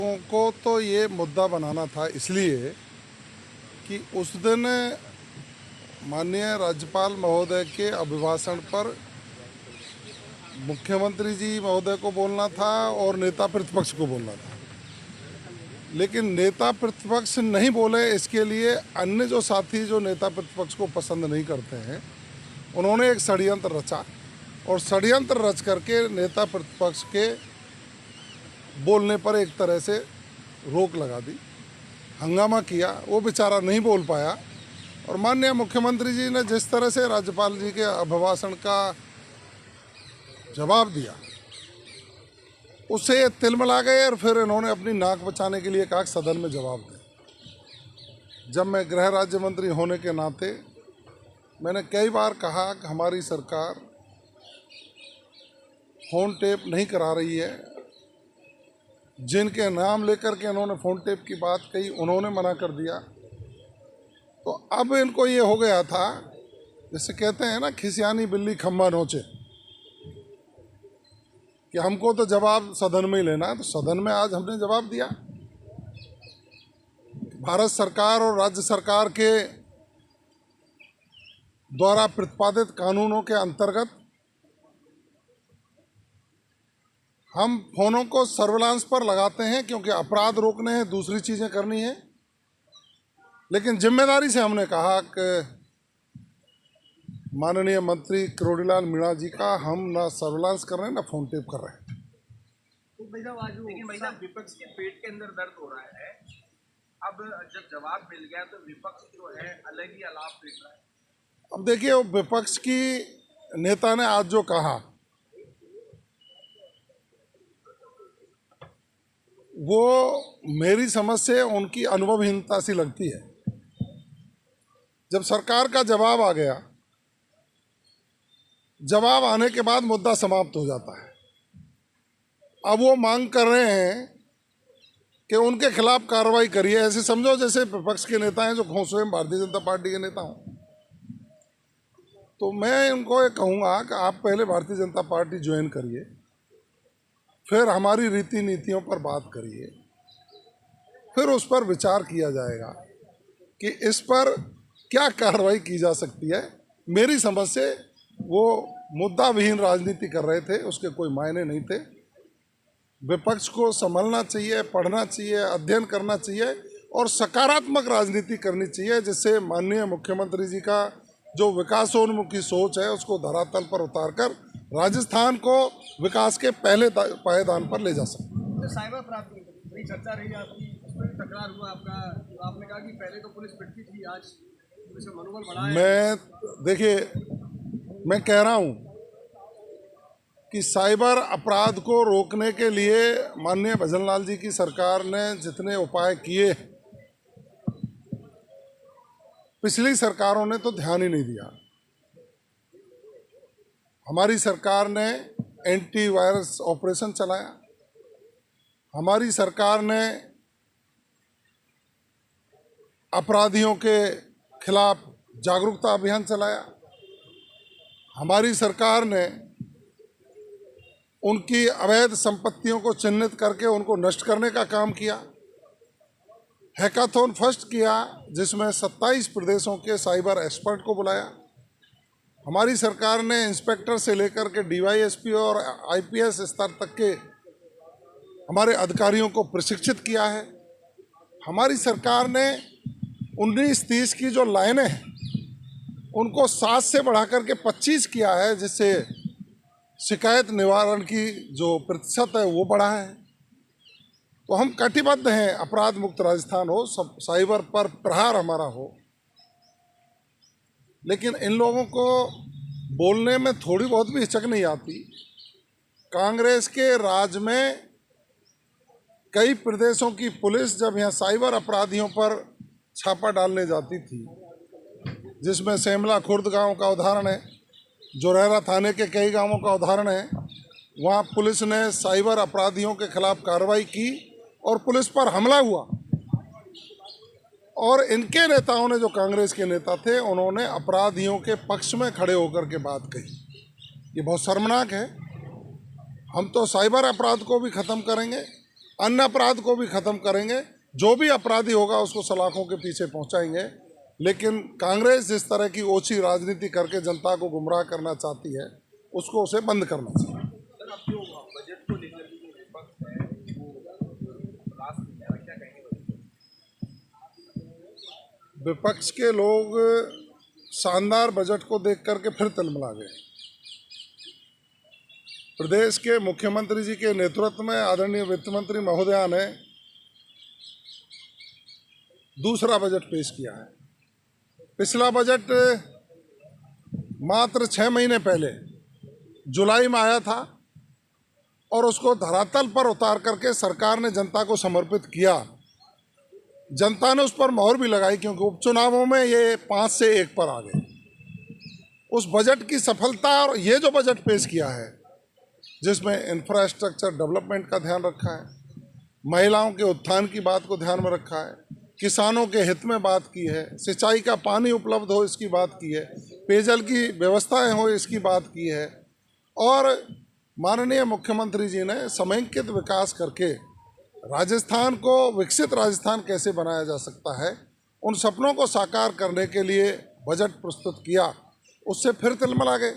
लोगों को तो ये मुद्दा बनाना था इसलिए कि उस दिन माननीय राज्यपाल महोदय के अभिभाषण पर मुख्यमंत्री जी महोदय को बोलना था और नेता प्रतिपक्ष को बोलना था, लेकिन नेता प्रतिपक्ष नहीं बोले। इसके लिए अन्य जो साथी जो नेता प्रतिपक्ष को पसंद नहीं करते हैं, उन्होंने एक षड्यंत्र रचा और षड्यंत्र रच करके नेता प्रतिपक्ष के बोलने पर एक तरह से रोक लगा दी, हंगामा किया। वो बेचारा नहीं बोल पाया और माननीय मुख्यमंत्री जी ने जिस तरह से राज्यपाल जी के अभिभाषण का जवाब दिया, उससे ये तिलमिला गए और फिर इन्होंने अपनी नाक बचाने के लिए कहा कि सदन में जवाब दें। जब मैं गृह राज्य मंत्री होने के नाते मैंने कई बार कहा कि हमारी सरकार फ़ोन टेप नहीं करा रही है, जिनके नाम लेकर के इन्होंने फ़ोन टेप की बात कही उन्होंने मना कर दिया। तो अब इनको ये हो गया था, जैसे कहते हैं ना, खिसियानी बिल्ली खम्बा नोचे, कि हमको तो जवाब सदन में ही लेना है। तो सदन में आज हमने जवाब दिया। भारत सरकार और राज्य सरकार के द्वारा प्रतिपादित कानूनों के अंतर्गत हम फ़ोनों को सर्विलांस पर लगाते हैं, क्योंकि अपराध रोकने हैं, दूसरी चीज़ें करनी है। लेकिन जिम्मेदारी से हमने कहा कि माननीय मंत्री किरोड़ीलाल मीणा जी का हम ना सर्विलांस कर रहे हैं ना फ़ोन टेप कर रहे हैं। लेकिन भाई साहब, विपक्ष के पेट के अंदर दर्द हो रहा है। अब जब जवाब मिल गया तो विपक्ष जो है अलग ही अलाप पीट रहा है। अब देखिए, विपक्ष की नेता ने आज जो कहा वो मेरी समझ से उनकी अनुभवहीनता सी लगती है। जब सरकार का जवाब आ गया, जवाब आने के बाद मुद्दा समाप्त हो जाता है। अब वो मांग कर रहे हैं कि उनके खिलाफ कार्रवाई करिए। ऐसे समझो जैसे विपक्ष के नेता हैं जो स्वयं भारतीय जनता पार्टी के नेता हों। तो मैं उनको ये कहूँगा कि आप पहले भारतीय जनता पार्टी ज्वाइन करिए, फिर हमारी रीति नीतियों पर बात करिए, फिर उस पर विचार किया जाएगा कि इस पर क्या कार्रवाई की जा सकती है। मेरी समझ से वो मुद्दा विहीन राजनीति कर रहे थे, उसके कोई मायने नहीं थे। विपक्ष को संभलना चाहिए, पढ़ना चाहिए, अध्ययन करना चाहिए और सकारात्मक राजनीति करनी चाहिए, जिससे माननीय मुख्यमंत्री जी का जो विकासोन्मुखी सोच है उसको धरातल पर उतारकर राजस्थान को विकास के पहले पायदान पर ले जा सकते। तो साइबर अपराध की बड़ी चर्चा रही आपकी, उसमें भी तकरार हुआ आपका। आपने कहा कि पहले तो पुलिस पिटती थी, आज पुलिस का मनोबल बढ़ा है। देखिए, मैं कह रहा हूँ कि साइबर अपराध को रोकने के लिए माननीय भजनलाल जी की सरकार ने जितने उपाय किए, पिछली सरकारों ने तो ध्यान ही नहीं दिया। हमारी सरकार ने एंटी वायरस ऑपरेशन चलाया, हमारी सरकार ने अपराधियों के खिलाफ जागरूकता अभियान चलाया, हमारी सरकार ने उनकी अवैध संपत्तियों को चिन्हित करके उनको नष्ट करने का काम किया। हैकाथॉन फर्स्ट किया, जिसमें 27 प्रदेशों के साइबर एक्सपर्ट को बुलाया। हमारी सरकार ने इंस्पेक्टर से लेकर के डीवाईएसपी और आईपीएस स्तर तक के हमारे अधिकारियों को प्रशिक्षित किया है। हमारी सरकार ने 19-30 की जो लाइनें हैं उनको 7 से बढ़ाकर के 25 किया है, जिससे शिकायत निवारण की जो प्रतिशत है वो बढ़ा है। तो हम कटिबद्ध हैं, अपराध मुक्त राजस्थान हो, सब साइबर पर प्रहार हमारा हो। लेकिन इन लोगों को बोलने में थोड़ी बहुत भी हिचक नहीं आती। कांग्रेस के राज में कई प्रदेशों की पुलिस जब यहाँ साइबर अपराधियों पर छापा डालने जाती थी, जिसमें सेमला खुर्द गांव का उदाहरण है, जोरहरा थाने के कई गांवों का उदाहरण है, वहाँ पुलिस ने साइबर अपराधियों के खिलाफ कार्रवाई की और पुलिस पर हमला हुआ। और इनके नेताओं ने, जो कांग्रेस के नेता थे, उन्होंने अपराधियों के पक्ष में खड़े होकर के बात कही। ये बहुत शर्मनाक है। हम तो साइबर अपराध को भी ख़त्म करेंगे, अन्य अपराध को भी ख़त्म करेंगे। जो भी अपराधी होगा उसको सलाखों के पीछे पहुंचाएंगे। लेकिन कांग्रेस जिस तरह की ओछी राजनीति करके जनता को गुमराह करना चाहती है, उसको उसे बंद करना चाहिए। सर, अब जो बजट को लेकर के जो विपक्ष है वो रास में है, क्या कहेंगे? विपक्ष के लोग शानदार बजट को देख करके फिर तिलमिला गए। प्रदेश के मुख्यमंत्री जी के नेतृत्व में आदरणीय वित्त मंत्री महोदया ने दूसरा बजट पेश किया है। पिछला बजट मात्र 6 महीने पहले जुलाई में आया था और उसको धरातल पर उतार करके सरकार ने जनता को समर्पित किया। जनता ने उस पर मोहर भी लगाई, क्योंकि उपचुनावों में ये 5 से 1 पर आ गए। उस बजट की सफलता और ये जो बजट पेश किया है, जिसमें इंफ्रास्ट्रक्चर डेवलपमेंट का ध्यान रखा है, महिलाओं के उत्थान की बात को ध्यान में रखा है, किसानों के हित में बात की है, सिंचाई का पानी उपलब्ध हो इसकी बात की है, पेयजल की व्यवस्थाएं हो इसकी बात की है, और माननीय मुख्यमंत्री जी ने समेकित विकास करके राजस्थान को विकसित राजस्थान कैसे बनाया जा सकता है, उन सपनों को साकार करने के लिए बजट प्रस्तुत किया। उससे फिर तिलमिला गए।